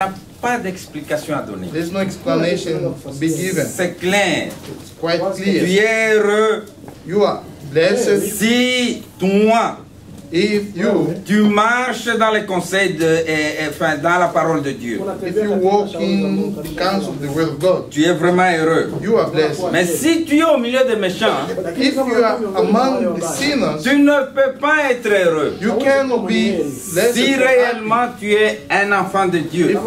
Il n'y a pas d'explication à donner. There's no explanation to be given. C'est clair. It's quite Tu clear. es heureux You are blessed si toi, if you marches dans les conseils dans la parole de Dieu. if you walk in the counsel of the word of God. Tu es vraiment heureux. You are blessed. Mais si tu es au milieu des méchants, If you are among the sinners, tu ne peux pas être heureux. you cannot be blessed. Si réellement tu es un enfant de Dieu, If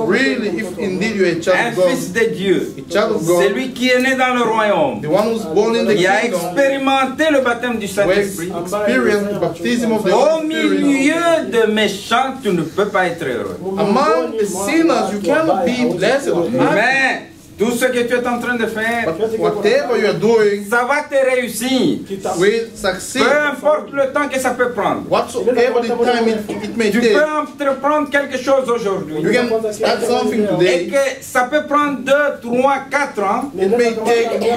indeed you are a un child of fils God, de Dieu, a child of God, celui qui est né dans le royaume, the one who's born in the qui a kingdom, expérimenté le baptême du who has Saint-Esprit, experienced the baptism of the au Holy Spirit. milieu de méchants, tu ne peux pas être heureux. Among the sinners, you cannot be blessed or happy. Mais tout ce que tu es en train de faire, But whatever you are doing ça va te réussir. will succeed. Peu importe le temps que ça peut prendre. Whatsoever the time it may Tu take, peux entreprendre quelque chose aujourd'hui. you can start something Et today. que ça peut prendre 2, 3, 4 ans. It may take 2,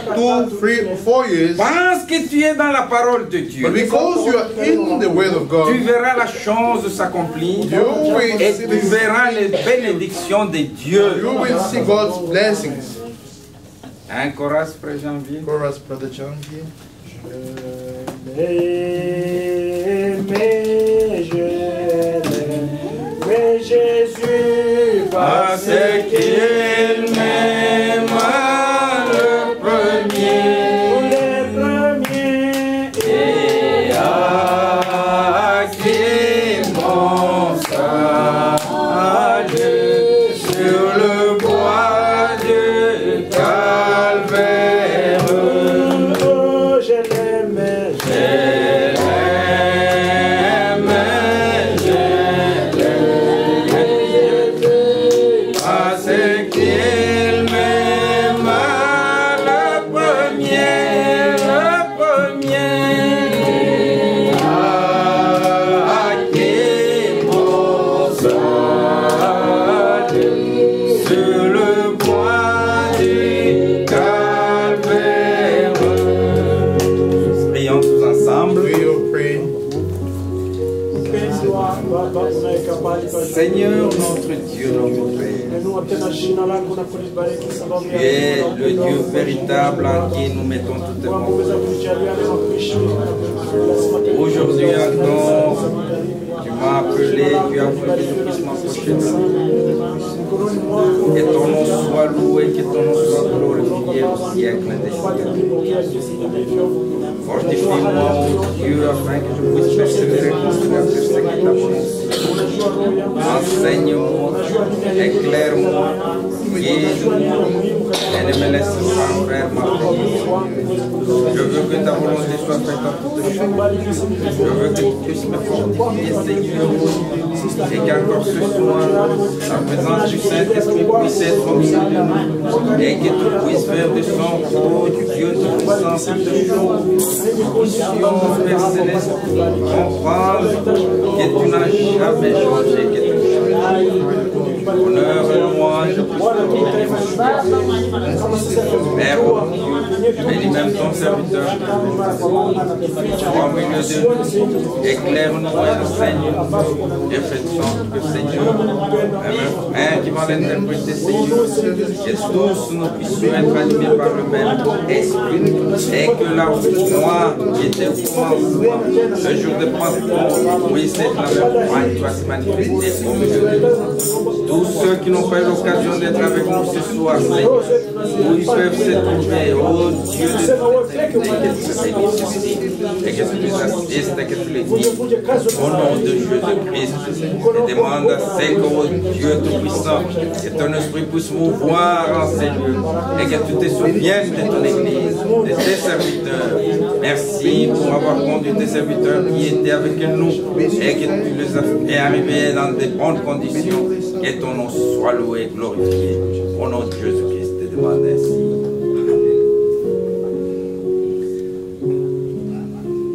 3, or 4 years. Parce que tu es dans la parole de Dieu. But because you are in the Word of Tu God, verras la chose s'accomplir. you will Et see tu verras les bénédictions de Dieu. You will see God's blessings. Un chorus, Frère Janvier. Chorus, Brother John here. Mais Jésus, Parce qu'il m'aima le premier les premiers, et a acquis mon salut sur le bois du calvaire. oh, je l'aimais, Parce qu'il m'aima le premier acquis mon salut sur le bois du calvaire. Prions tous ensemble. We will pray. Seigneur notre Dieu, notre Père, tu es le Dieu véritable en qui nous mettons toutes confiance. Aujourd'hui encore, tu m'as appelé, tu as voulu que je puisse m'approcher de toi. Et ton nom soit loué, que ton nom soit glorifié au siècle des siècles. Fortifie-moi, mon Dieu, afin que je puisse persévérer dans ce qui est ta volonté. Enseigne-moi, éclaire-moi, guide-moi, et ne me laisse pas faire ma prière. Je veux que ta volonté soit faite en toutes choses. Je veux que tu puisses me fortifier, Seigneur, et qu'encore ce soir, la présence du Saint-Esprit puisse être au milieu de nous, et que tu puisses faire de son oh Dieu Tout-Puissant toutes choses. Père Céleste, comprendre que tu n'as jamais changé, que tu changes. Honneur et louange pour Père, bénis même ton serviteur. Sois au milieu de nous, éclaire-nous et enseigne-nous. Et fais de sorte que Seigneur, un qui va l'interpréter, Seigneur, que tous nous puissions être animés par le même esprit et que la foi qui était au commencement, le jour de Pentecôte, puisse être la même foi qui va se manifester au milieu de nous. Tous ceux qui n'ont pas eu l'occasion d'être avec nous ce soir, Seigneur, où ils peuvent se trouver, oh Dieu de et que tu les assistes, et que tu les guides. Au nom de Jésus-Christ, je demande à oh Dieu Tout-Puissant, que ton esprit puisse mouvoir en ces lieux et que tu te souviennes de ton Église, de tes serviteurs. Merci pour avoir conduit tes serviteurs qui étaient avec nous et que tu les as fait arriver dans de bonnes conditions. Que ton nom soit loué et glorifié. Au nom de Jésus-Christ, je te demande ainsi.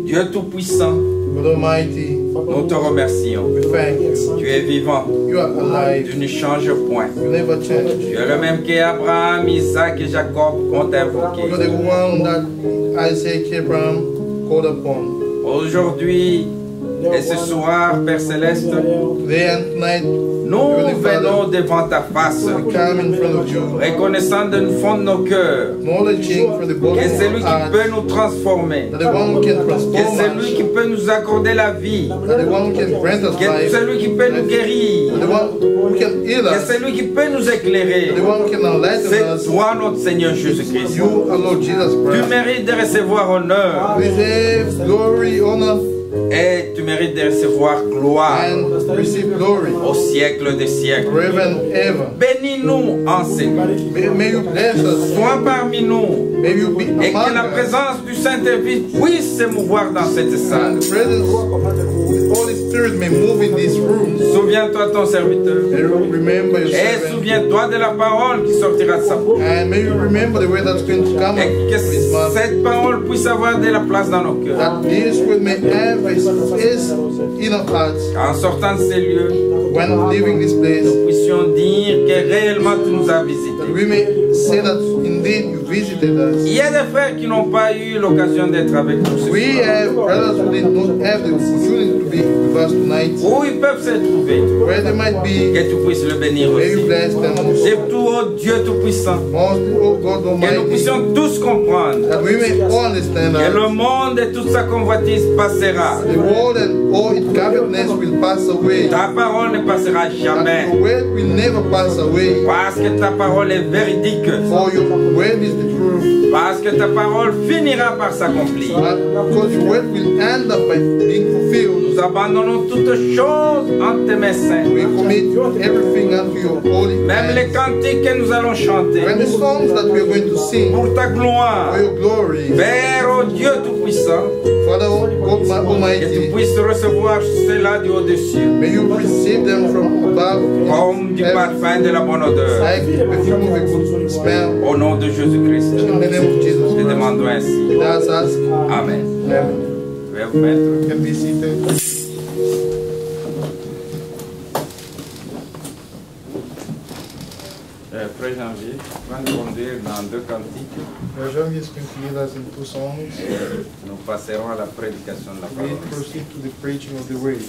Dieu Tout-Puissant, God Almighty, nous te remercions. we thank you. Tu es vivant. You are alive. Tu ne changes point. You never change. Tu es le même qu'Abraham, Isaac et Jacob ont invoqué. You're the one that Isaac, Abraham called upon. Aujourd'hui, Et ce soir, Père Céleste, Today and tonight, nous venons devant ta face, we come in front of you, reconnaissant du fond de nos cœurs acknowledging from the bottom que of c'est lui our qui heart peut nous transformer, that the one who can que transform c'est lui qui us, peut nous accorder la vie, that the one who can grant us que life, c'est lui qui peut nous guérir, the one who can heal que us, c'est lui qui peut nous éclairer. the one who can enlighten C'est us. toi notre Seigneur Jésus-Christ. You, our Lord Jesus Tu Christ. mérites de recevoir honneur Receive glory, honor, et tu mérites de recevoir gloire and receive glory au siècle des siècles. forever and ever. Bénis-nous en Seigneur. May you bless us. Sois parmi nous May you be et que among la us. présence du Saint-Esprit puisse se mouvoir dans cette salle. And the presence of the Holy Spirit may move in this room. Souviens-toi de ton serviteur And remember your et servant. souviens-toi de la parole qui sortira de sa bouche. And may you remember the way that's going to come Et que from his mouth. cette parole puisse avoir de la place dans nos cœurs. That this word may have a space in our hearts. En sortant de ces lieux, When leaving this place, nous puissions dire que réellement tu nous as visités. that we may say that indeed you visited us. Il y a des frères qui n'ont pas eu l'occasion d'être avec nous ce We soir. have brothers who did not have the opportunity to be with us tonight. Où ils peuvent se trouver. Where they might be, Que tu puisses le bénir may you aussi. bless them also. C'est tout, oh Dieu Tout-Puissant. Most, oh God Que nous Almighty, puissions tous comprendre that we may all understand que le that monde et toute sa convoitise passera. the world and all its covetousness will pass away. Ta parole ne passera That jamais. your word will never pass away. Parce que ta parole est véridique. For your word is the truth. Parce que ta parole finira par s'accomplir. Because your word will end up by being fulfilled. Nous abandonnons toutes choses en tes mains saintes. We commit everything unto your holy Même les hands. cantiques que nous allons chanter. When the songs that we are going to sing Pour ta gloire. for your glory, Père, oh Dieu Tout-Puissant, Father God que tu Almighty, puisses recevoir cela du haut des cieux, may you receive them from above comme du parfum de la bonne odeur. like the perfume of a good smell. Au nom de Jésus-Christ, In the name of Jesus je Christ, demande ainsi. let us ask. Amen. Amen. Je vais vous mettre. You can be seated. Frère Janvier va nous conduire dans deux cantiques. Jean is going to lead us in two songs. Nous passerons à la prédication de la We parole. proceed to the preaching of the word.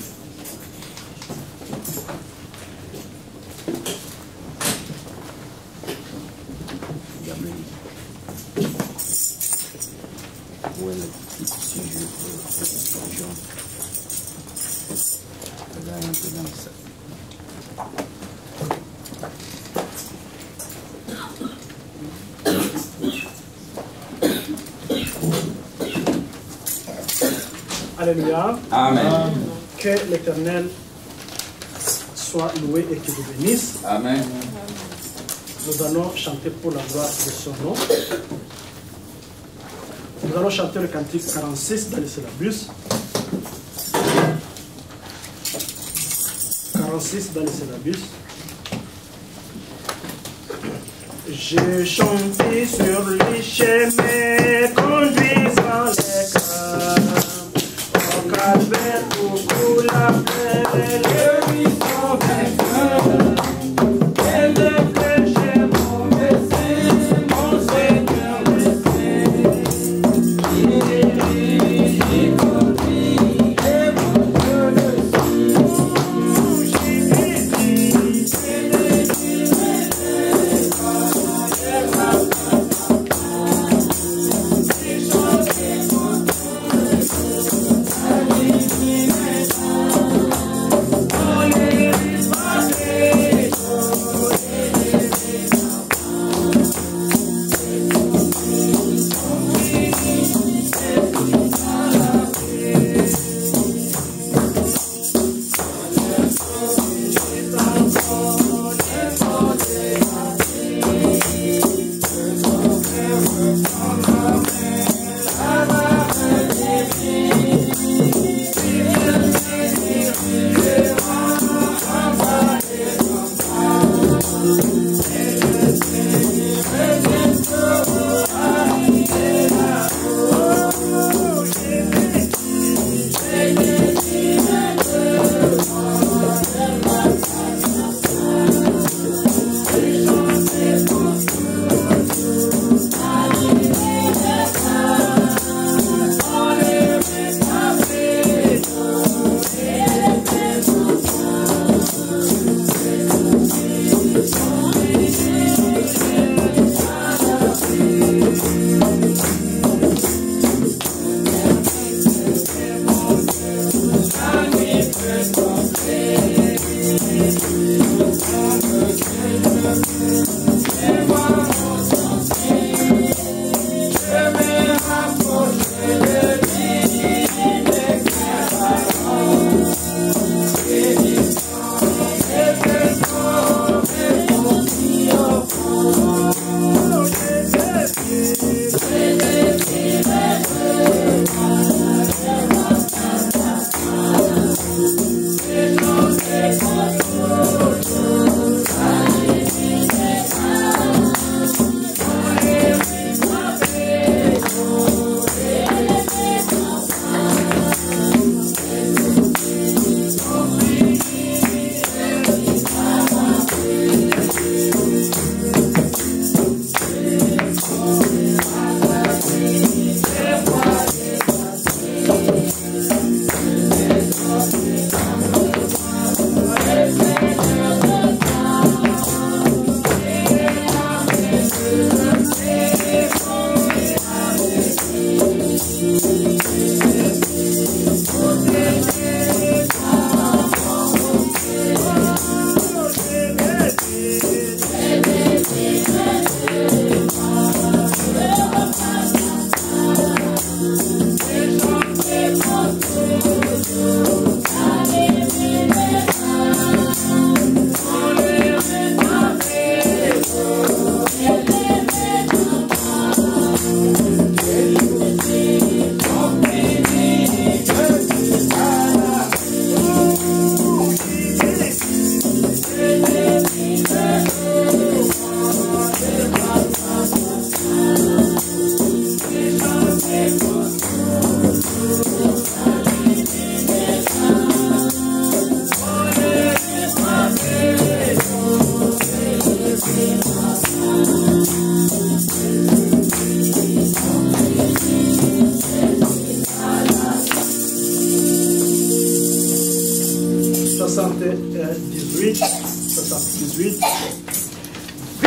Où est le petit sujet pour Jean? Regarde un peu dans ça. Alléluia. Amen. Que l'Éternel soit loué et qu'il vous bénisse. Amen. Nous allons chanter pour la gloire de son nom. Nous allons chanter le cantique 46 dans les syllabus. 46 dans les syllabus. J'ai chanté sur les chemins conduisant les cœurs. Au calvaire, pour la paix, les buissons vainqueurs. Et les péchés m'ont baissé, mon Seigneur baissé. Il conduit, et mon Dieu le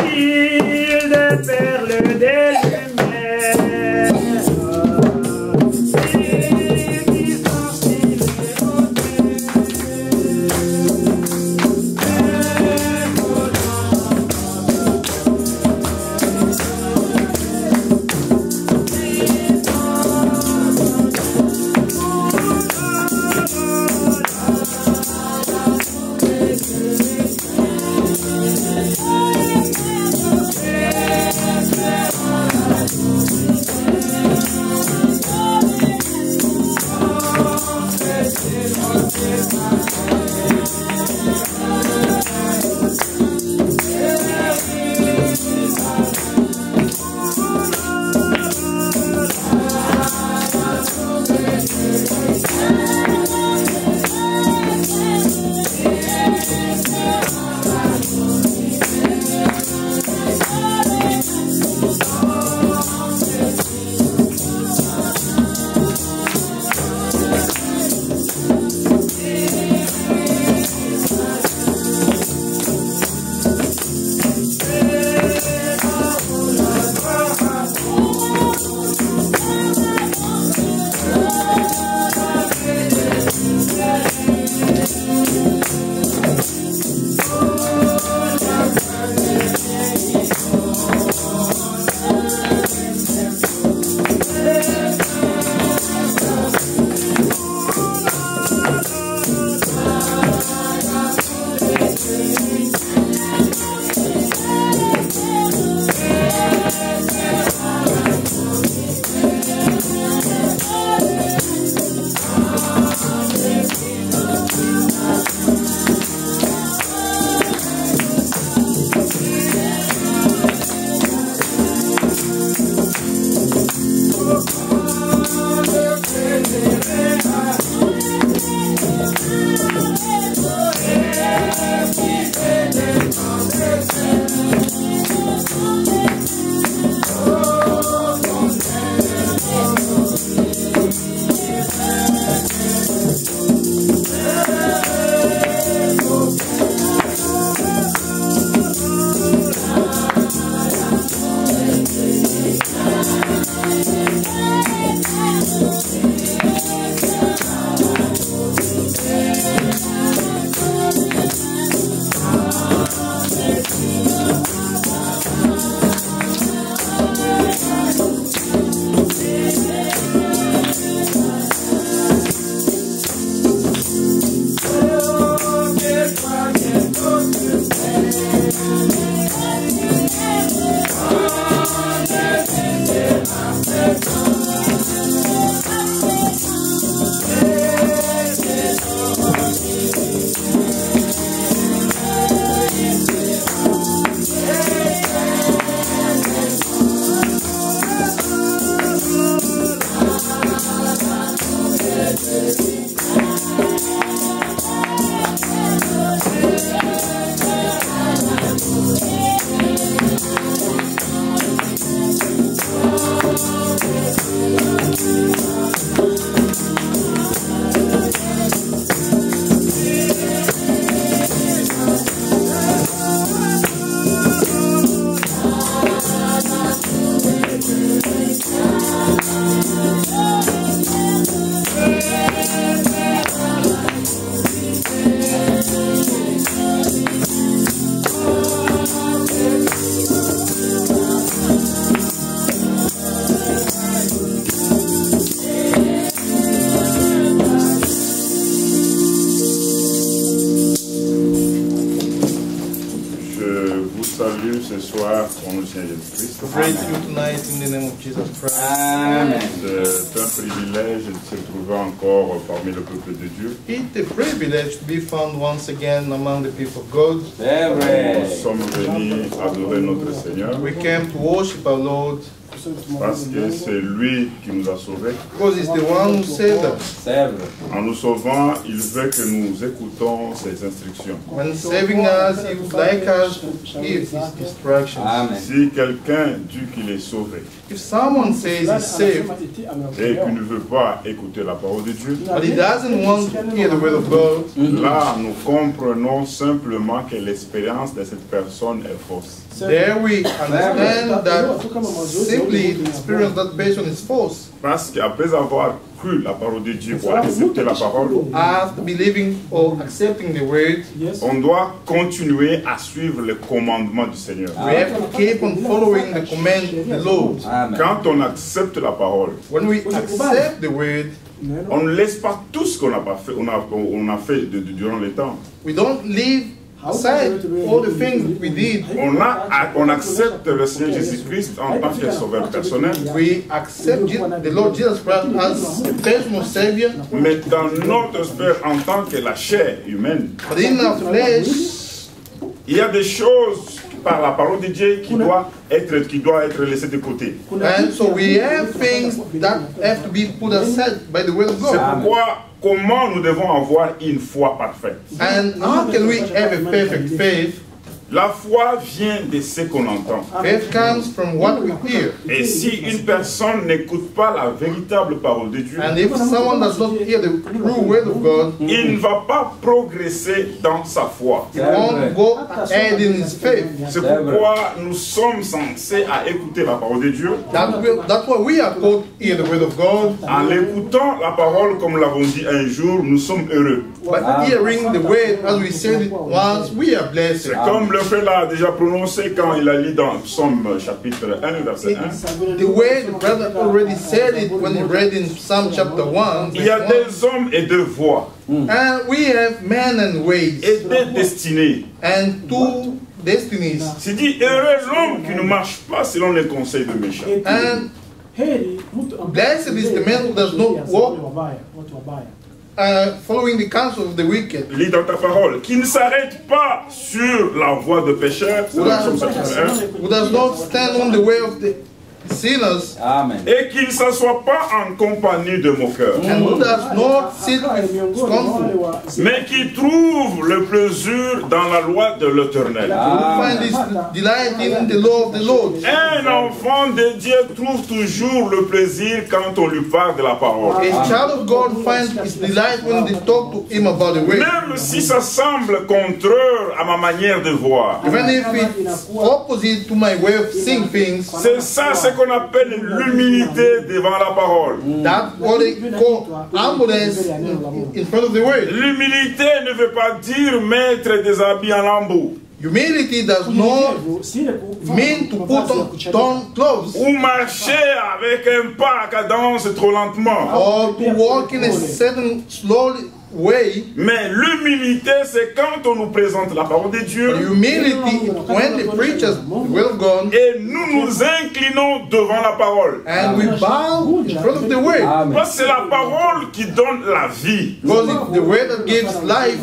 îles de perles de lumière. ce soir au nom du Seigneur Jésus-Christ. Pray to you tonight in the name of Jesus Christ. Amen. C'est un privilège de se trouver encore parmi le peuple de Dieu. It's a privilege to be found once again among the people of God. C'est vrai. Nous sommes venus adorer notre Seigneur. We came to worship our Lord. Et Parce que c'est lui qui nous a sauvés. Because He's the one who saved us. C'est vrai. En nous sauvant, il veut que nous écoutons ses instructions. When saving us, He would like us to hear His instructions. Amen. Si quelqu'un dit qu'il est sauvé If someone says he's saved, et qu'il ne veut pas écouter la parole de Dieu, but he doesn't want to hear the word of God, là nous comprenons simplement que l'expérience de cette personne est fausse. there we understand that simply the experience of that person is false. Parce qu'après avoir cru la parole de Dieu pour accepter la parole, After believing or accepting the word, on doit continuer à suivre les commandements du Seigneur. we have to keep on following the command of the Lord. Amen. Quand on accepte la parole, When we accept the word, on ne laisse pas tout ce qu'on n'a pas fait, on a fait durant le temps. we don't leave aside all the things we did. On accepte le Seigneur Jésus-Christ en tant que sauveur personnel, We accept the Lord Jesus Christ as a personal Savior, mais dans notre sphère en tant que la chair humaine, but in our flesh, il y a des choses par la parole de Dieu qui doivent être laissées de côté. and so we have things that have to be put aside by the word of C'est God. pourquoi, comment nous devons avoir une foi parfaite. And how can we have a perfect faith? La foi vient de ce qu'on entend. Faith comes from what we hear. Et si une personne n'écoute pas la véritable parole de Dieu, And if someone does not hear the true word of God, il ne va pas progresser dans sa foi. he won't go ahead in his faith. C'est pourquoi nous sommes censés à écouter la parole de Dieu. That's why we are called to hear the word of God. En écoutant la parole, comme nous l'avons dit un jour, nous sommes heureux. By hearing the word, as we said it once, we are blessed. C'est comme le frère l'a déjà prononcé quand il a lu dans Psaume chapitre 1, verset 1. The way the brother already said it when he read in Psalm chapter 1. Il y a des hommes et deux voies, And we have men and ways et des destinées. and two destinies. C'est dit, heureux l'homme qui ne marche pas selon les conseils de méchants. And blessed is the man who does not walk following the counsel of the wicked, Lis dans ta parole, qui ne s'arrête pas sur la voie de pécheurs, c'est dans Psaume chapitre 1, who does not stand on the way of the sinners, Amen. et qui ne s'assoit pas en compagnie de moqueurs, and who does not sit with scornful, mais qui trouve le plaisir dans la loi de l'Éternel. who find his delight in the law of the Lord. Un enfant de Dieu trouve toujours le plaisir quand on lui parle de la parole. A child of God finds his delight when they talk to him about the way. Même si ça semble contraire à ma manière de voir. Even if it's opposite to my way of seeing things, C'est ça ce qu'on appelle l'humilité devant la parole. that's what they call humbleness in front of the word. L'humilité ne veut pas dire mettre des habits en lambeaux Humility does not mean to put on torn clothes ou marcher avec un pas à cadence trop lentement. or to walk in a certain slow way. Mais l'humilité, c'est quand on nous présente la parole de Dieu Humility is when they preach us the word of God et nous nous inclinons devant la parole. and we bow in front of the word. Amen. Parce que c'est la parole qui donne la vie. Because it's the word that gives life.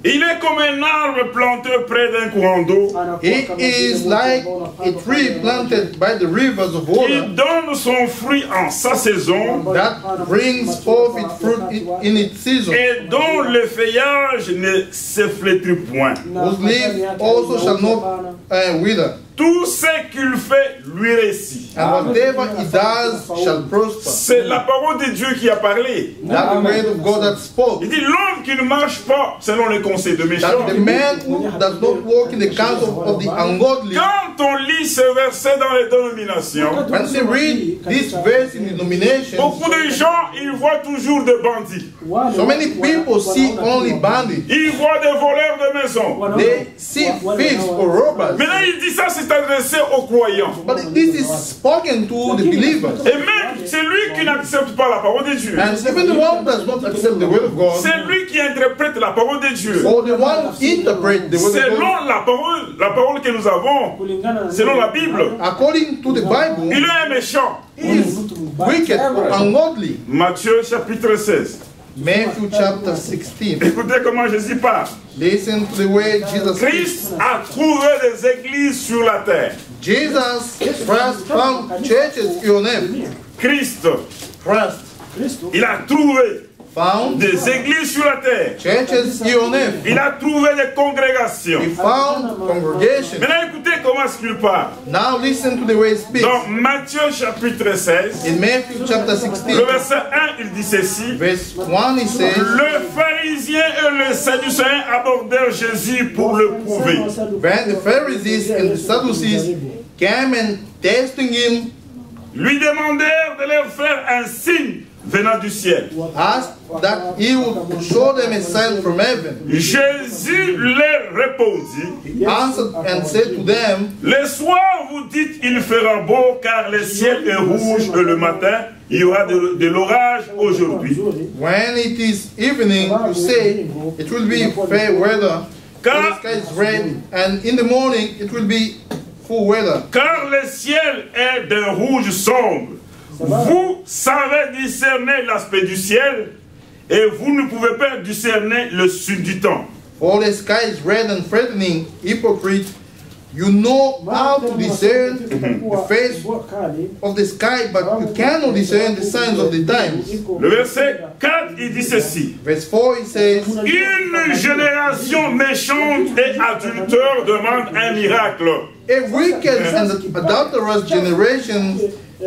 Il est comme un arbre planté près d'un courant d'eau. It is like a tree planted by the rivers of Il water donne son fruit en sa saison that brings forth its fruit in its season. et dont le feuillage ne se flétrit point. Whose leaves also shall not wither, Tout ce qu'il fait lui réussit. and whatever he does shall prosper. C'est la parole de Dieu qui a parlé. That's the word of God that spoke. Il dit l'homme qui ne marche pas selon les conseils de méchants. That the man who does not walk in the counsel of the ungodly, Quand on lit ce verset dans les dénominations, when they read this verse in the denominations, beaucoup de gens, ils voient toujours des bandits. so many people see only bandits. Ils voient des voleurs de maisons. They see thieves or robbers. Maintenant, il dit ça, c'est adressé aux croyants. But this is spoken to the believers. Et même celui qui n'accepte pas la parole de Dieu, And even the one who does not accept the word of God, c'est lui qui interprète la parole de Dieu. or the one who interprets the word of God, Selon la parole que nous avons, selon la Bible, according to the Bible, il est un méchant. is wicked or ungodly. Matthieu chapitre 16. Matthew chapter 16. Écoutez comment Jésus parle. Listen to the way Jesus speaks. Christ a trouvé des églises sur la terre. Jesus first found churches on earth. Christ, First il a trouvé found des églises sur la terre. churches on earth. Il a trouvé des congrégations. He found congregations. Maintenant, écoutez comment est-ce qu'il parle. Now listen to the way he speaks. Dans Matthieu chapitre 16, In Matthew chapter 16, le verset 1, il dit ceci. verse 1, he says, Le pharisien et le sadducéen abordèrent Jésus pour le prouver. when the Pharisees and the Sadducees came and testing him, Lui demandèrent de leur faire un signe venant du ciel. asked that he would show them a sign from heaven. Jésus leur répondit, He answered and said to them, le soir vous dites il fera beau car le ciel est rouge et le matin il y aura de l'orage aujourd'hui. when it is evening, you say, it will be fair weather, the sky is red, and in the morning it will be full weather. Car le ciel est d'un rouge sombre. Vous savez discerner l'aspect du ciel et vous ne pouvez pas discerner le sud du temps. For the sky is red and threatening, hypocrite. You know how to discern the face of the sky, but you cannot discern the signs of the times. Le verset 4, il dit ceci. Verse 4, he says, Une génération méchante et adultère demande un miracle. a wicked and adulterous generation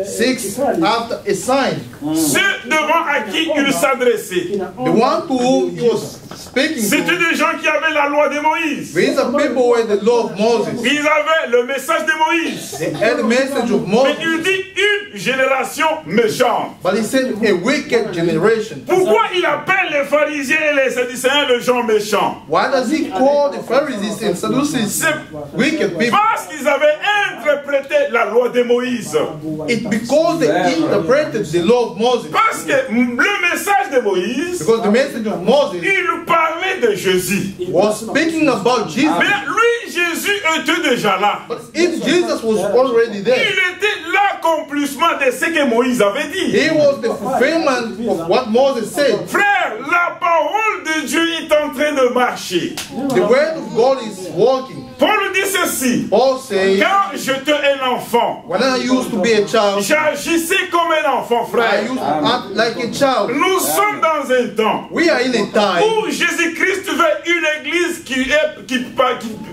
seeks after a sign. Ceux devant à qui il s'adressait, The one to whom he was speaking c'était to, des gens qui avaient la loi de Moïse. these are people who had the law of Moses. Ils avaient le message de Moïse. They had the message of Mais Moses, il dit une génération méchante. but he said a wicked generation. Pourquoi il appelle les pharisiens et les sadducéens les gens méchants? Why does he call the Pharisees and Sadducees wicked people? Parce qu'ils avaient interprété la loi de Moïse. It's because they interpreted the law of Moses. Parce que le message de Moïse, Because the message of Moses il parlait de Jésus. was speaking about Jesus. Mais lui, Jésus était déjà là. But if Jesus was already Il there, était l'accomplissement de ce que Moïse avait dit. he was the fulfillment of what Moses said. Frère, la parole de Dieu est en train de marcher. The word of God is working. Paul dit ceci. Paul says, Quand j'étais un enfant, when I used to be a child, j'agissais comme un enfant, I frère. used to act like a child. Nous sommes dans un temps We are in a time où Jésus-Christ veut une église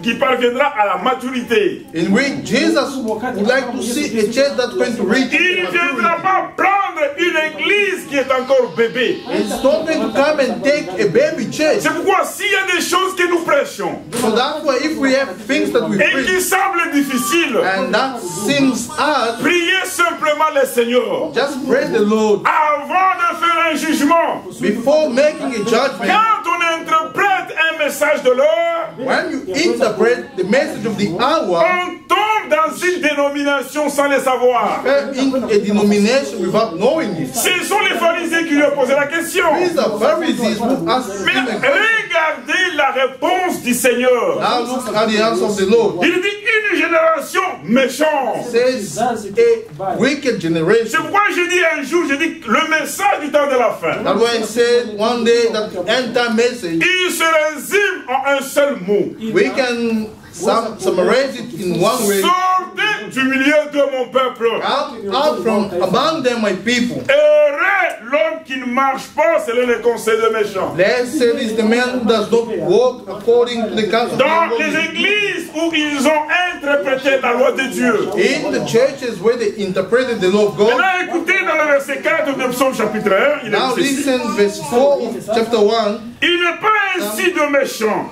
qui parviendra à la maturité. in which Jesus would like to see a church that's going to reach Il ne viendra maturity. pas prendre une église qui est encore bébé. It's not going to come and take a baby church. C'est pourquoi s'il y a des choses que nous prêchons So that's why if we have things that we et qui preach semblent difficiles, and that seems hard, priez simplement le Seigneur. just praise the Lord Avant de faire un jugement, before making a judgment. quand on interprète un message de l'heure, When you interpret the message of the hour, on tombe dans une dénomination sans le savoir. in a denomination without knowing it. Ce sont les pharisiens qui lui ont posé la question. These are Pharisees who asked Mais him a question. regardez la réponse du Seigneur. Now look at the answer of the Lord. Il dit une génération méchante. Says a wicked C'est generation. pourquoi je dis un jour, je dis le message du temps de la fin. That's why I said one day that the end time message, Il se résume en un seul mot. we can summarize it in one way. Sortez du milieu de mon peuple. Out from among them, my people. Heureux l'homme qui ne marche pas selon les conseils des méchants. Blessed is the man who does not walk according to the counsel of Dans the les Lord. églises où ils ont interprété la loi de Dieu. In the churches where they interpreted the law of God. Maintenant, écoutez dans le verset 4 de Psaume chapitre 1, il Now est dit ceci. listen, verse 4 of chapter 1. Il n'est pas ainsi de méchant.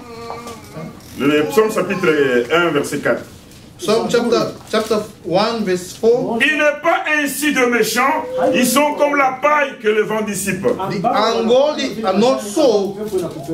Le Psaume chapitre 1, verset 4. Psalm chapter 1, verse 4. Il n'est pas ainsi de méchants, ils sont comme la paille que le vent dissipe. The ungodly are not so,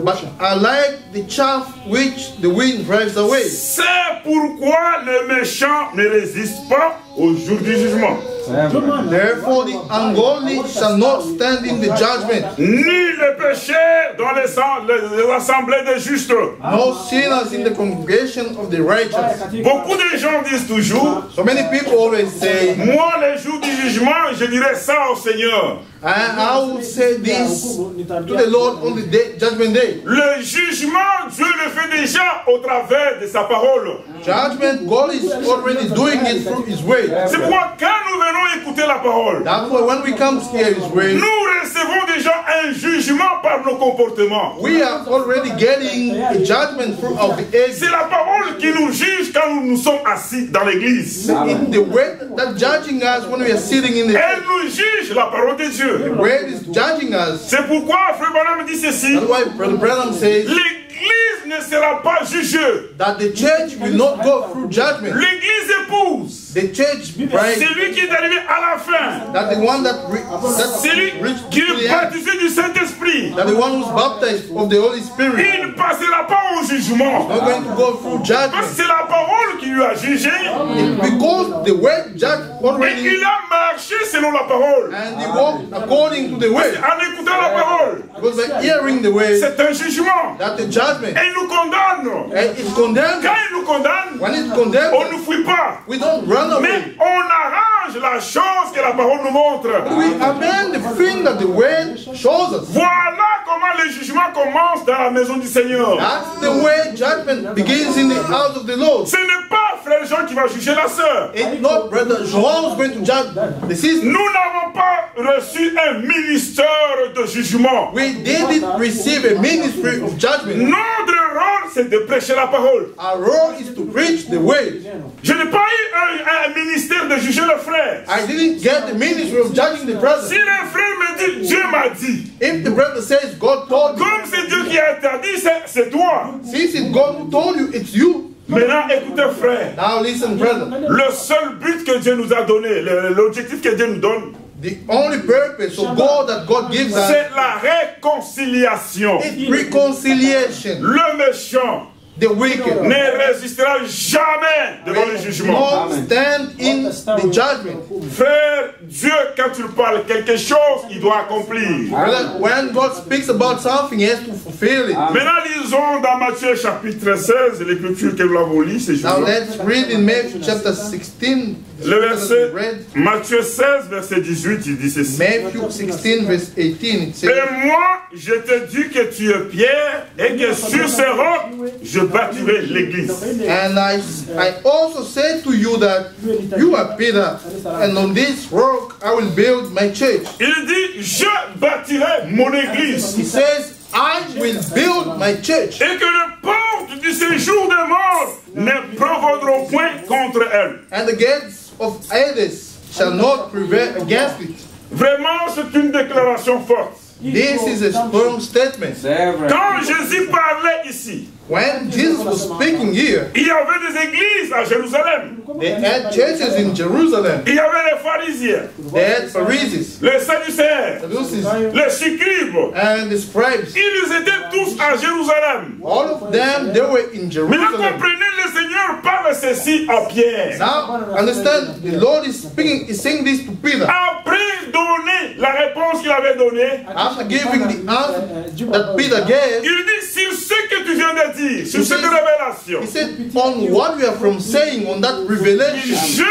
but are like the chaff which the wind drives away. C'est pourquoi les méchants ne résistent pas au jour du jugement. Therefore the ungodly shall not stand in the judgment, ni les pécheurs dans les assemblées des justes. no sinners in the congregation of the righteous. Beaucoup de gens disent toujours, So many people always say, moi les jours du jugement, je dirai ça au Seigneur. and I will say this to the Lord on the judgment day. Le jugement, Dieu le fait déjà au travers de sa parole. Judgment, God is already doing it through His way. C'est pourquoi quand nous venons écouter la parole, That's why when we come to hear His way, nous recevons déjà un jugement par nos comportements. we are already getting a judgment through our behavior. C'est la parole qui nous juge quand nous sommes assis dans l'église. In the way that judging us when we are sitting in the Elle nous juge la parole de Dieu. way is judging us. C'est pourquoi Frère Branham dit ceci. That's why Brother Branham says L'église ne sera pas jugée. that the church will not go through judgment. L'église épouse. The church bride, C'est lui qui est arrivé à la fin. that the one that C'est lui reached qui to est the end, baptisé du Saint-Esprit. that the one who's baptized of the Holy Spirit, Il ne passera pas au jugement. not going to go through Parce que judgment. c'est la parole qui lui a jugé. Because the way judge Et already, il a marché selon la parole. and he walked according to the way. En écoutant la parole, Because by hearing the way, c'est un jugement. that the judgment, Et il nous condamne. and it's condemned. Quand il nous condamne, When it's condemned, on ne fuit pas. we don't run Mais away. on arrange la chose que la parole nous montre. We amend the thing that the word shows us. Voilà comment le jugement commence dans la maison du Seigneur. That's the way judgment begins in the house of the Lord. Ce n'est pas frère Jean qui va juger la sœur. It's not Brother Joel who's going to judge the sister. Nous n'avons pas reçu un ministère de jugement. We didn't receive a ministry of judgment. Notre rôle, c'est de prêcher la parole. Our role is to preach the way. Je n'ai pas eu un ministère de juger le frère. I didn't get the ministry of judging the brother. Si le frère me dit, Dieu m'a dit, If the brother says God told you, comme c'est Dieu qui a interdit, c'est toi. since it's God who told you, it's you. Maintenant, écoutez frère, Now listen, brother. le seul but que Dieu nous a donné, l'objectif que Dieu nous donne, The only purpose of God that God gives us c'est la réconciliation. is reconciliation. Le méchant The wicked ne résistera jamais devant le jugement. not stand in the judgment. Frère, Dieu, quand il parle quelque chose, il doit accomplir. Brother, when God speaks about something, He has to fulfill it. Maintenant, lisons dans Matthieu chapitre 16, l'écriture que nous avons lue ces Now jours. let's read in Matthew chapter 16. Le verset, Read Matthieu 16, verset 18, il dit ceci. Matthew 16 verse 18. It says, Et moi, je te dis que tu es Pierre, et que sur ce roc, je bâtirai l'église. and I also say to you that you are Peter, and on this rock I will build my church. Il dit, je bâtirai mon église. He says, I will build my church, Et que les portes du séjour des morts ne prévaudront point contre elle. and the gates of Hades shall not prevail against it. Vraiment, c'est une déclaration forte. This is a strong statement. C'est vrai. Quand Jésus parlait ici, When Jesus was speaking here, il y avait des églises à Jérusalem. they had churches in Jerusalem. Il y avait les pharisiens, They had Pharisees, les sadducéens, Sadducees, les scribes. and the scribes. Ils étaient tous à Jérusalem. All of them, they were in Mais Jerusalem. comprenez, le Seigneur parle ceci à Pierre. Now, understand, the Lord is speaking, is saying this to Peter. Après donner la réponse qu'il avait donnée, After giving the answer that Peter gave, il dit, sur ce que tu viens de dire, sur cette révélation, he said, on what we are from saying, on that revelation, je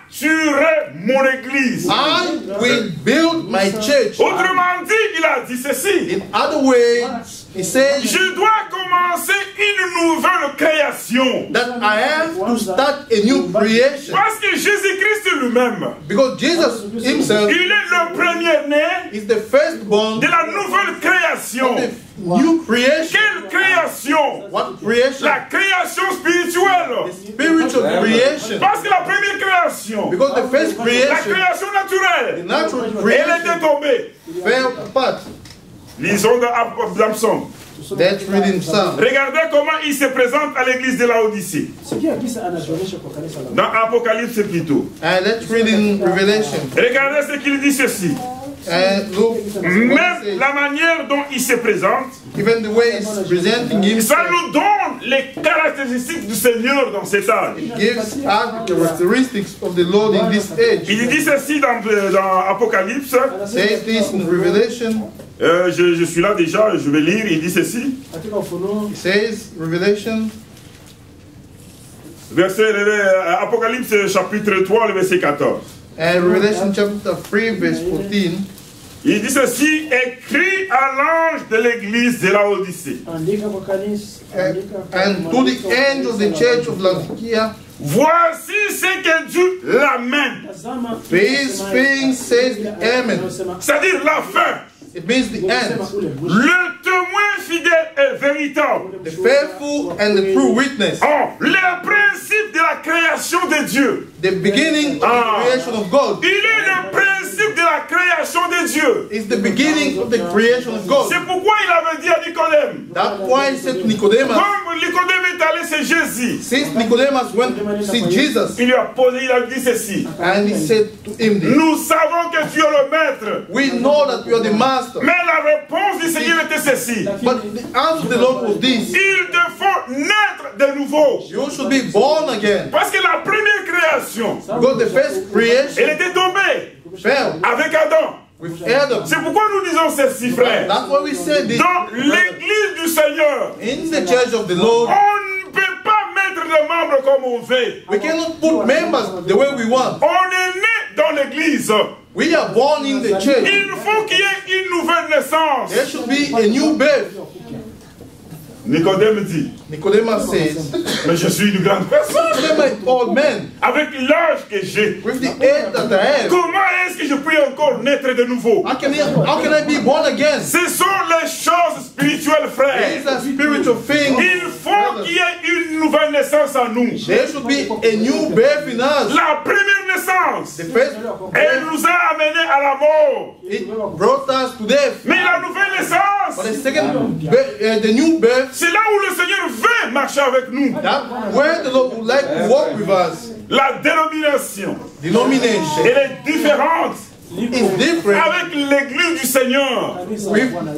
bâtirai mon église. I will build my church. Autrement dit, il a dit ceci. In other words, he says Je dois commencer une nouvelle création. that I have to start a new creation. Parce que Jésus-Christ lui-même, Because Jesus himself il est le premier-né is the firstborn de la nouvelle création. of the new creation. Quelle création? What creation? La création spirituelle. Spiritual creation. Parce que la première création, Because the first la creation, création the naturelle, natural elle creation, était tombée. fell apart. Lisons dans Psaume. Let's read in Psalm. Regardez comment il se présente à l'église de Laodicée. Dans Apocalypse plutôt. And let's read in Revelation. Regardez ce qu'il dit ceci. And look, Même la manière dont il se présente, even the way he's presenting ça himself, nous donne les caractéristiques du Seigneur dans cet âge. gives us the characteristics of the Lord in this age. Il dit ceci dans Apocalypse. Says this in Revelation. Je suis là déjà, je vais lire. Il dit ceci. It says, Revelation, Apocalypse chapitre 3, le verset 14. and Revelation chapter 3, verse 14. Il dit ceci, écrit à l'ange de l'église de Laodicée. And to the angel of the church of Laodicea, Voici ce que Dieu l'amène. these things says the Amen. C'est-à-dire la fin. It means the end. Le témoin fidèle et véritable. The faithful and the true witness. Oh, le principe de la création de Dieu. The beginning of the creation of God. Il est le principe de la création de Dieu. It's the beginning of the creation of God. C'est pourquoi il avait dit à Nicodème. That's why he said to Nicodemus, Comme Nicodème est allé chez Jésus, since Nicodemus went to see Jesus, il lui a posé, il a dit ceci. and he said to him, this, Nous savons que tu es le maître. we know that you are the master. Mais la réponse du Seigneur était ceci. But the answer of the Lord was this: Il te faut naître de nouveau. you should be born again. Parce que la première création, Because the first elle creation était tombée fell avec Adam. with Adam. C'est pourquoi nous disons ceci, frère. That's why we said this. Dans l'église du Seigneur, In the church of the Lord, on ne peut pas mettre les membres comme on veut. we cannot put members the way we want. On est né dans l'église. We are born in the church. Il faut qu'il y ait une nouvelle naissance. There should be a new birth. Nicodème dit, Nicodemus says, mais je suis une grande personne. I'm an old man Avec l'âge que j'ai, with the age that I have. comment est-ce que je peux encore naître de nouveau? How can I be born again? Ce sont les choses spirituelles, frère. These are spiritual things. Il faut qu'il y ait une nouvelle naissance en nous. There should be a new birth in us. La première naissance, The first elle nous a amenés à la mort. it brought us to death. Mais la nouvelle But naissance, the second birth, the new birth, c'est là où le Seigneur veut marcher avec nous. that where the Lord would like to walk with us. La dénomination, Denomination elle est différente is different avec l'église du Seigneur.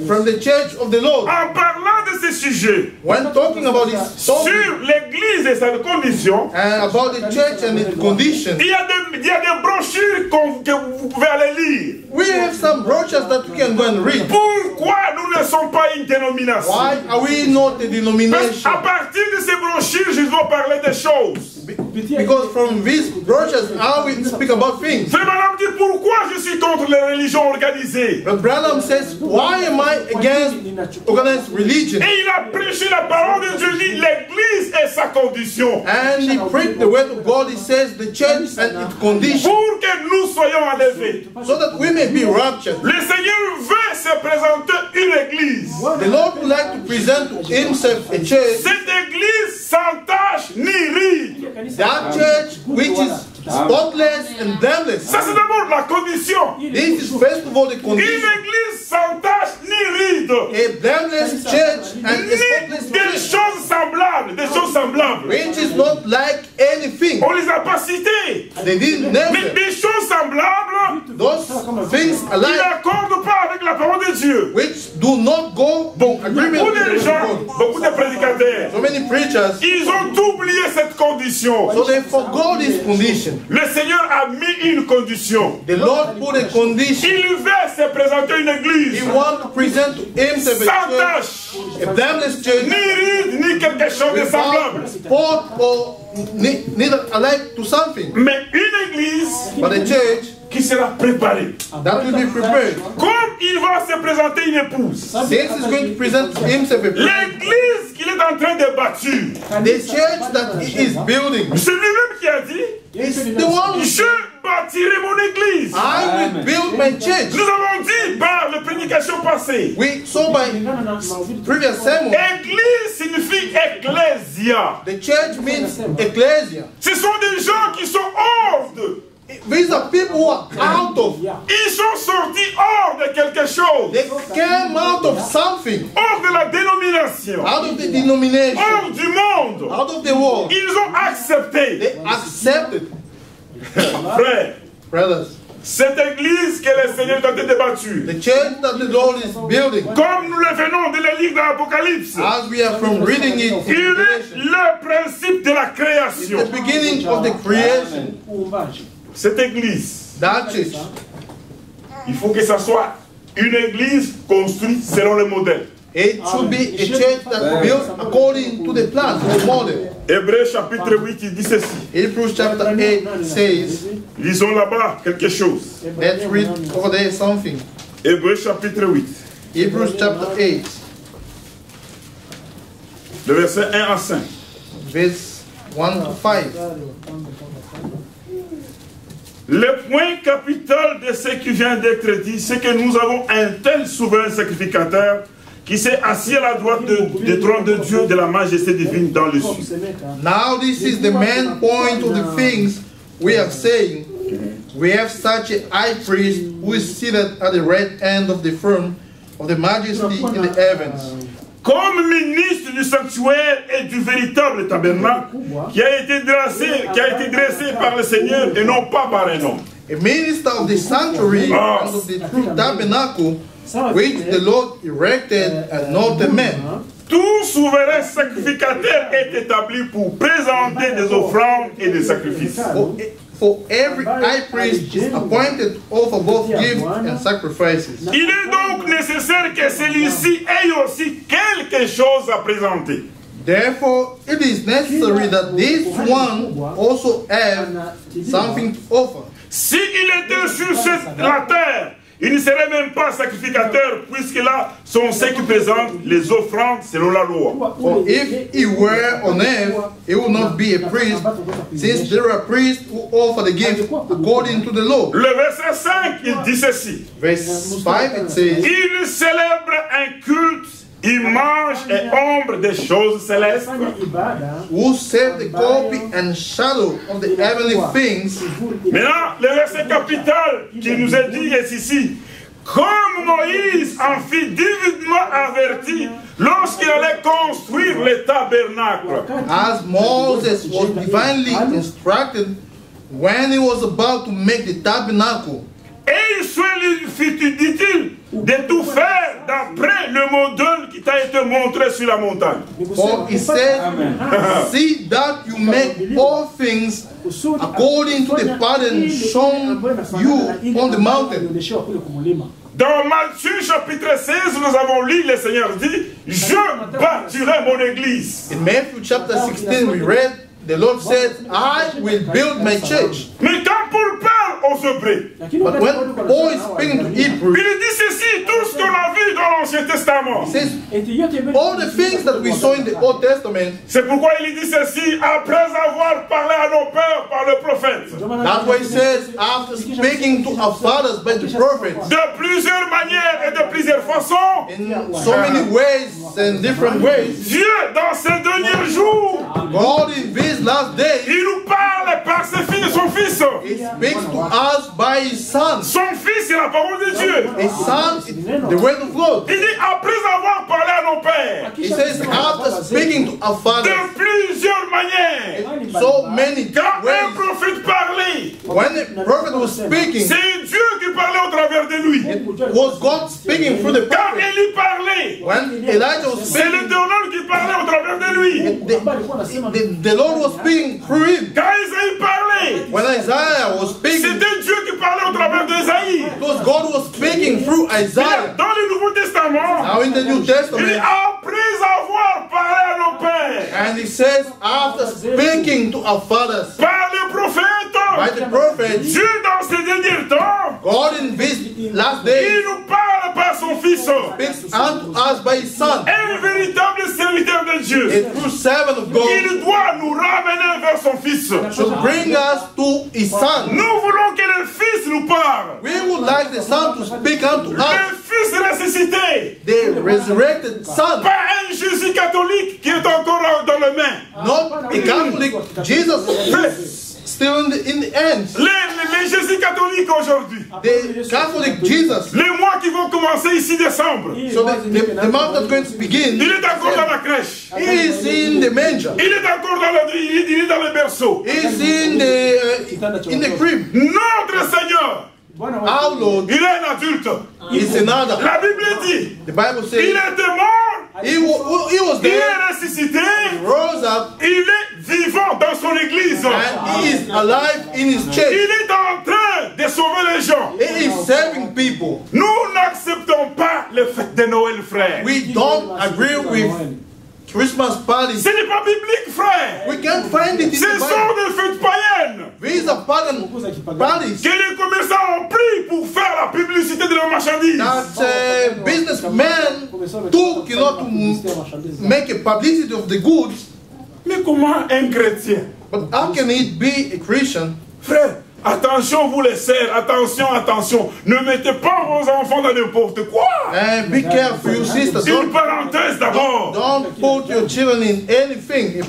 from the church of the Lord. En parlant de ce sujet, When talking about this topic sur l'église et sa condition, and about the church and its condition, il y a des brochures que vous pouvez aller lire. we have some brochures that we can go and read. Pourquoi nous ne sommes pas une dénomination? Why are we not a Parce denomination? qu'à partir de ces brochures, je dois parler des choses. Because from these brochures, how we speak about things. Frère Branham dit pourquoi je suis contre les religions organisées. But Branham says, why am I against organized religion? Et il a prêché la parole de Dieu, dit l'église et sa condition. And he preached the word of God. He says the church and its condition, Pour que nous soyons enlevés. so that we may be raptured. Le Seigneur veut se présenter une église. The Lord would like to present to himself a church, Cette église sans tache ni ride. that church which is spotless and blameless. Ça c'est d'abord la condition. This is first of all the Une condition. église sans tache ni ride. A blameless church and a Ni spotless des church, choses semblables. Des choses semblables. which is not like anything. On les a pas citées. They didn't Mais name them. des choses semblables, Those things qui alike n'accordent pas avec la parole de Dieu. which do not go in agreement Beaucoup with the de word of gens, God. beaucoup de prédicateurs, So many preachers, ils ont oublié cette condition. so they forgot this condition. Le Seigneur a mis une condition. The Lord put a condition. Il veut se présenter une église He wants to present to himself sans a church, tache, a blameless church, ni ride, ni quelque chose de semblable. without spot or neither alike to something, Mais une église but a church qui sera préparée. that will be prepared. Comme il va se présenter une épouse. Since he's going to present himself a bride, L'église qu'il est en train de bâtir. the church that he is building C'est lui-même qui a dit, is the one who je bâtirai mon église. I will build my church. Nous avons dit par la prédication passée. We saw by previous sermon, Église signifie ecclésia. the church means ecclesia. Ce sont des gens qui sont hors de. These are people who are out of. Ils sont sortis hors de quelque chose. They came out of something, Hors de la dénomination. out of the denomination, Hors du monde. out of the world. Ils ont accepté. They accepted. Frère, Brothers, cette église que le Seigneur est en train de bâtir. The church that the Lord is building. Comme nous le venons de le lire dans l'Apocalypse. As we are from reading it, Il est le principe de la création. the beginning of the creation. Cette église, That church, il faut que ça soit une église construite selon le modèle. it should be a church that built according to the plan, to the model. Hébreux chapitre 8, il dit ceci. Hebrews chapter 8 says, Lisons là-bas quelque chose. let's read over there something. Hébreux chapitre 8, Hebrews chapter 8, le verset 1 à 5. verse 1 to 5. Le point capital de ce qui vient d'être dit, c'est que nous avons un tel souverain sacrificateur qui s'est assis à la droite du trône de Dieu, de la majesté divine dans le ciel. Now this is the main point of the things we are saying. We have such a high priest who is seated at the right hand of the throne of the majesty in the heavens. Comme ministre du sanctuaire et du véritable tabernacle qui a été dressé par le Seigneur et non pas par un homme. A minister of the sanctuary and of the true tabernacle which the Lord erected and not a man. Tout souverain sacrificateur est établi pour présenter des offrandes et des sacrifices. For every high priest is appointed over both gifts and sacrifices. Il est donc nécessaire que celui-ci ait aussi quelque chose à présenter. Therefore, it is necessary that this one also have something to offer. S'il était sur la terre, il ne serait même pas sacrificateur, puisque là sont ceux qui présentent les offrandes selon la loi. For if he were on earth, he would not be a priest, since there are priests who offer the gift according to the law. Le verset 5, il dit ceci. Verse 5 it says, Il célèbre un culte, image et ombre des choses célestes. who serve the copy and shadow of the heavenly things. Maintenant, le verset capital qui nous est dit est ici. Comme Moïse en fut divinement averti lorsqu'il allait construire le tabernacle. As Moses was divinely instructed when he was about to make the tabernacle. Et il fut dit-il de tout faire d'après le modèle qui t'a été montré sur la montagne. For he said, see that you make all things according to the pattern shown you on the mountain. Dans Matthieu chapitre 16, nous avons lu, le Seigneur dit, je bâtirai mon église. In Matthew chapter 16 we read, the Lord said, I will build my church. Mais quand Paul parle aux Hébreux, But when Paul is speaking to Hebrew, il dit ceci, tout ce qu'on a vu dans l'Ancien Testament. he says, all the things that we saw in the Old Testament, C'est pourquoi il dit ceci, après avoir parlé à nos pères par le prophète. that's why he says, after speaking to our fathers by the prophets, De plusieurs manières et de plusieurs façons, in so many ways and different ways, Dieu, dans ces derniers jours, God in these last days, il nous parle par ses fils, son fils. he speaks to us by his Son. Son fils, c'est la parole de Dieu. His Son is the word of God. Il dit, après avoir parlé à nos pères, He says, after speaking to our fathers, de plusieurs manières, so many quand un ways, prophète parlait, when the prophet was speaking, c'est Dieu qui parlait au travers de lui. was God speaking through the Quand prophet. Élie parlait, When Elijah was c'est speaking, l'Éternel qui parlait au travers de lui. the Lord was speaking through him. Quand Isaïe parlait, When Isaiah was speaking, c'était Dieu qui parlait au travers d'Isaïe. because God was speaking through Isaiah. Dans le Nouveau Testament, Now in the New il dit, Testament, après avoir parlé à nos pères, and he says, after speaking to our fathers par les prophètes, by the prophets, Dieu dans ces derniers temps, God in these last il days nous parle par son Fils, speaks unto us by his Son, un véritable serviteur de Dieu. a true servant of God, Il doit nous ramener vers son Fils. to bring us to his Son. Nous voulons que le Fils nous parle. We would like the Son to speak unto Le us, Fils ressuscité. the resurrected Son, Pas un Jésus catholique qui est encore dans les mains. not a Catholic Jesus still in the hands. Les Jésus catholiques aujourd'hui. The Catholic Jesus. Les mois qui vont commencer ici décembre. So the month that's going to begin, Il est encore dans la crèche. he is in the manger. Il est encore il est dans le berceau. He is in the crib. Notre Seigneur, our Lord Il est un adulte. is another. La Bible dit, The Bible il says était mort, he was il there, est ressuscité, rose up, il est vivant dans son église. and he is alive in his Il church. est en train de sauver les gens. He is saving people. Nous n'acceptons pas les fêtes de Noël, frère. We don't agree with Christmas parties. Ce n'est pas biblique, frère. We can't find it in Ce the sont Bible. des fêtes païennes These are pagan parties que les commerçants ont pris pour faire la publicité de leurs marchandises. that businessmen took, to make a publicity of the goods. Mais comment un chrétien? But how can it be a Christian? Frère, attention vous les sœurs, attention, attention. Ne mettez pas vos enfants dans n'importe quoi. And be careful, you sisters. Une parenthèse d'abord. Don't put your children in anything.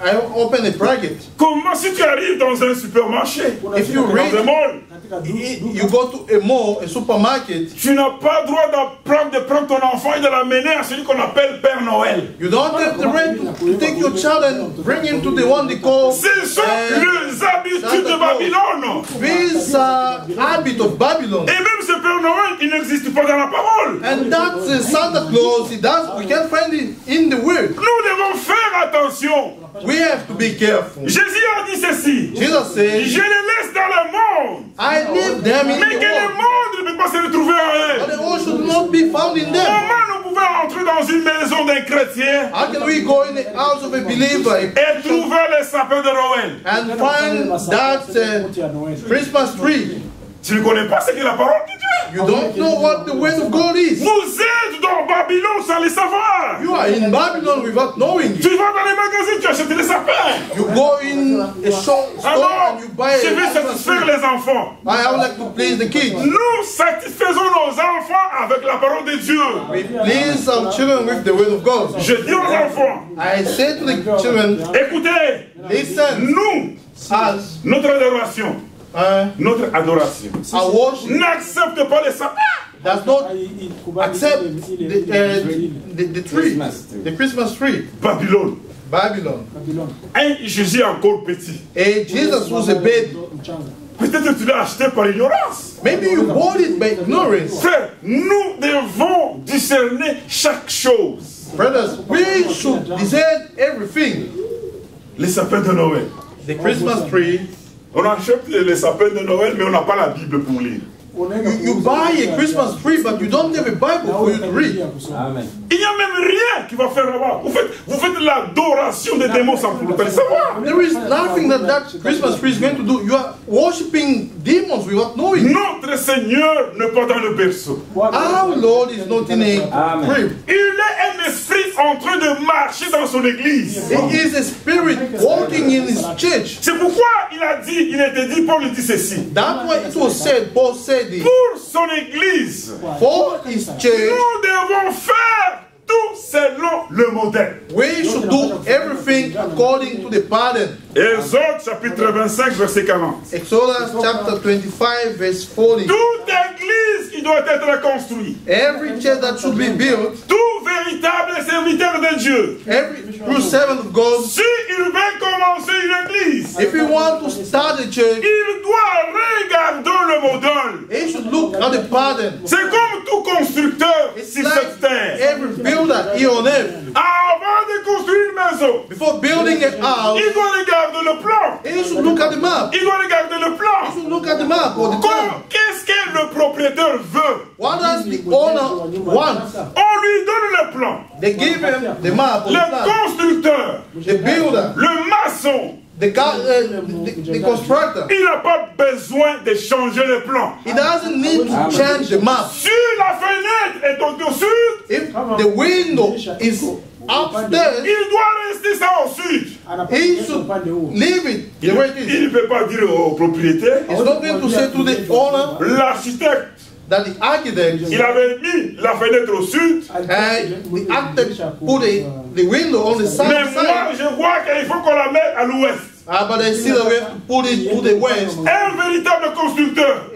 I open a bracket. Comment si tu arrives dans un supermarché, If you dans un read, mall, you go to a mall, a supermarket, tu n'as pas le droit de prendre ton enfant et de l'amener à celui qu'on appelle Père Noël. you don't have the right to take your child and bring him to the one they call Ce sont les habitudes de Babylone. this habit of Babylon. Et même ce Père Noël, il n'existe pas dans la parole. And that's Santa Claus. We can't find it in the word. Nous devons faire attention. We have to be careful. Jésus a dit ceci. Jesus says, Je les laisse dans le monde. I leave them in Mais que the le world, monde ne peut pas se retrouver en but eux. the world should not be found in them. Comment nous pouvons entrer dans une maison d'un chrétien How can we go in the house of a believer et trouver les sapins de Noël? and find that Christmas tree? Tu ne connais pas ce qu'est la parole de Dieu. You don't know what the word of God is. Vous êtes dans Babylone sans le savoir. You are in Babylon without knowing Tu it. vas dans les magasins, tu achètes des sapins. You go in a store Alors, and you buy je a vais Christmas satisfaire tree. les enfants. I would like to please the kids. Nous satisfaisons nos enfants avec la parole de Dieu. We please our children with the word of God. Je dis aux enfants, I say to the children, écoutez, listen, nous, as notre adoration, notre adoration, our worship n'accepte pas les sapins. does not accept the tree, the Christmas tree, Babylone. Babylon. Un Jésus encore petit. And Jesus was a baby. Peut-être que tu l'as acheté par ignorance. Maybe you bought it by ignorance. Frère, nous devons discerner chaque chose. Brothers, we should discern everything. Les sapins de Noël. The Christmas tree, On achète les sapins de Noël, mais on n'a pas la Bible pour lire. you buy a Christmas tree, but you don't have a Bible for you to read. Amen. Il n'y a même rien qui va faire là-bas. Vous faites l'adoration des démons sans pour autant le savoir. There is nothing that Christmas tree is going to do. You are worshiping demons without knowing. Notre Seigneur n'est pas dans le berceau. Our Lord is not in a Amen. crib. Il est un esprit en train de marcher dans son église. He is a spirit walking in his church. C'est pourquoi il était dit, Paul dit ceci. That's why it was said, Paul said it. Pour son église, For his church, nous devons faire tout selon le modèle. we should do everything according to the pattern. Exode chapitre 25, verset 40. Exodus chapter 25, verse 40. Toute église qui doit être reconstruite, Every church that should be built, tout véritable serviteur de Dieu, every true servant of God, si il veut commencer une église, if you want to start a church, il doit regarder le modèle. he should look at the pattern. C'est comme tout constructeur It's sur like cette terre. every builder here on earth. Avant de construire une maison, Before building a house, il doit regarder le plan. he should look at the map. Il doit regarder le He plan. should look at the map or the plan. Qu'est-ce que le propriétaire veut? What does the owner want? On lui donne le plan. They give him the map or the Le plan. constructeur, The builder, le maçon, the constructor, il n'a pas besoin de changer le plan. he doesn't need to change the map. Si la fenêtre est au sud, If the window is upstairs, il doit rester ça au sud. he should leave it the way it is. Il ne peut pas dire au propriétaire, He's not going to say to the owner l'architecte, that the architect il avait mis la fenêtre au sud, the architect put the window on the mais south moi side. je vois qu'il faut qu'on la mette à l'ouest. But I see that we have to put it to the west. Un véritable constructeur,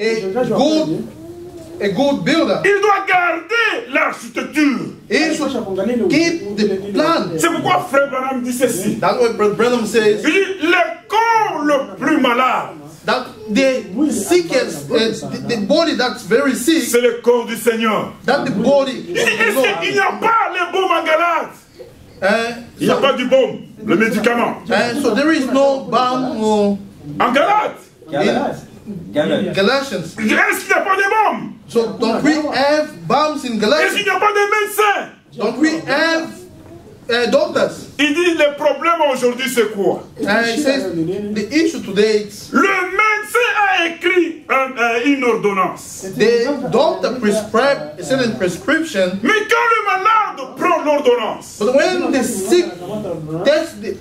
A good builder, il doit garder l'architecture. he should keep the plan. C'est pourquoi Frère Branham dit ceci. That's what Brother Branham says. Il dit, le corps le plus malade, that the sickest, the body that's very sick, c'est le corps du Seigneur. that the body Il dit, est-ce qu'il n'y a pas les baumes en Galate? Il n'y a pas du baume, le médicament. so there is no balm En Galate? in Galatians. Est-ce qu'il n'y a pas de baume? So don't we have balms in Est-ce Galatians? qu'il n'y a pas de médecins? Don't we have doctors? Il dit, le problème aujourd'hui c'est quoi? He says the issue today is Le médecin a écrit une ordonnance. the doctor prescribed a certain prescription, Mais quand le malade prend l'ordonnance, but when the sick takes the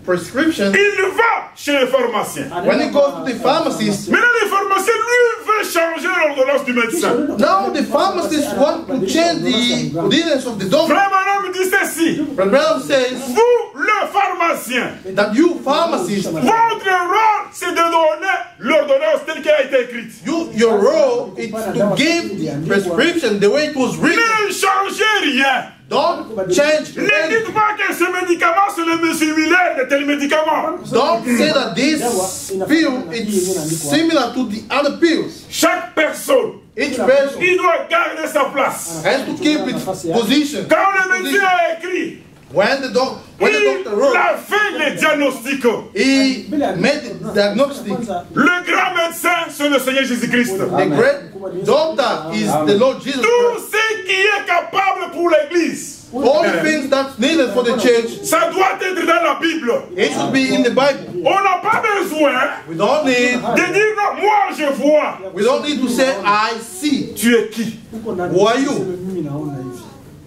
prescription, il va chez le pharmacien. when he goes to the pharmacist, Maintenant, le pharmacien, lui, veut changer l'ordonnance du médecin. now the pharmacist want to change the ordinance of the doctor. Frère Branham dit ceci. But Branham says Vous, le pharmacien, that you pharmacist, votre rôle, c'est de donner l'ordonnance telle qu'elle a été écrite. your role is to give the prescription the way it was written. Ne changez rien. Don't change Ne anything. dites pas que ce médicament, c'est le similaire de tel médicament. Don't say that this pill is similar to the other pills. Chaque personne, Each person il doit garder sa place. has to keep its position. Quand le médecin a écrit, When the doctor wrote, il a fait les diagnostics. he made the diagnostic. Le grand médecin, c'est le Seigneur Jésus-Christ. The great doctor is the Lord Jesus Tout Christ. ce qui est capable pour l'Église, All the things that's needed for the church, ça doit être dans la Bible. it should be in the Bible. On n'a pas besoin We don't need de dire non, moi je vois. We don't need to say I see. Tu es qui? Who are you?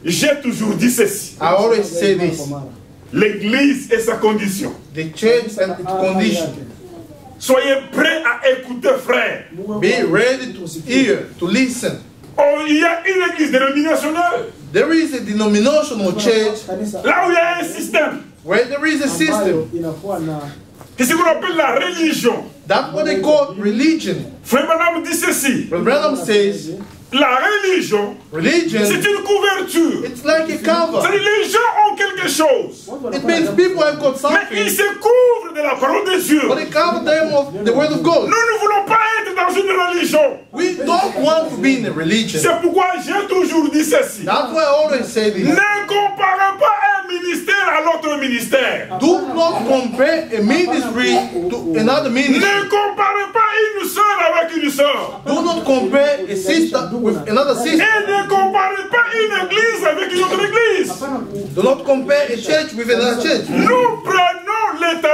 J'ai toujours dit ceci. I always say this. L'Église et sa condition. The church and its condition. Soyez prêts à écouter, frère. Be ready to hear, to listen. Oh, il y a une église dénominationnelle. There is a denominational church Là où il y a un système. where there is a system. C'est ce qu'on appelle la religion. That's what they call religion. Frère Branham dit ceci. But Branham says La religion, religion, c'est une couverture. it's like a cover. C'est-à-dire les gens ont quelque chose. It means people have got Mais ils something, se couvrent de la parole de Dieu. but they cover them of the word of God. Nous ne voulons pas être dans une religion. We don't want to be in a religion. C'est pourquoi j'ai toujours dit ceci. That's why I always say this. Ne comparez pas un ministère à l'autre ministère. Do not compare a ministry to another ministry. Ne comparez pas une sœur avec une sœur. Do not compare a sister with another sister. Et ne comparez pas une église avec une autre église. Do not compare a church with another church. Nous prenons l'état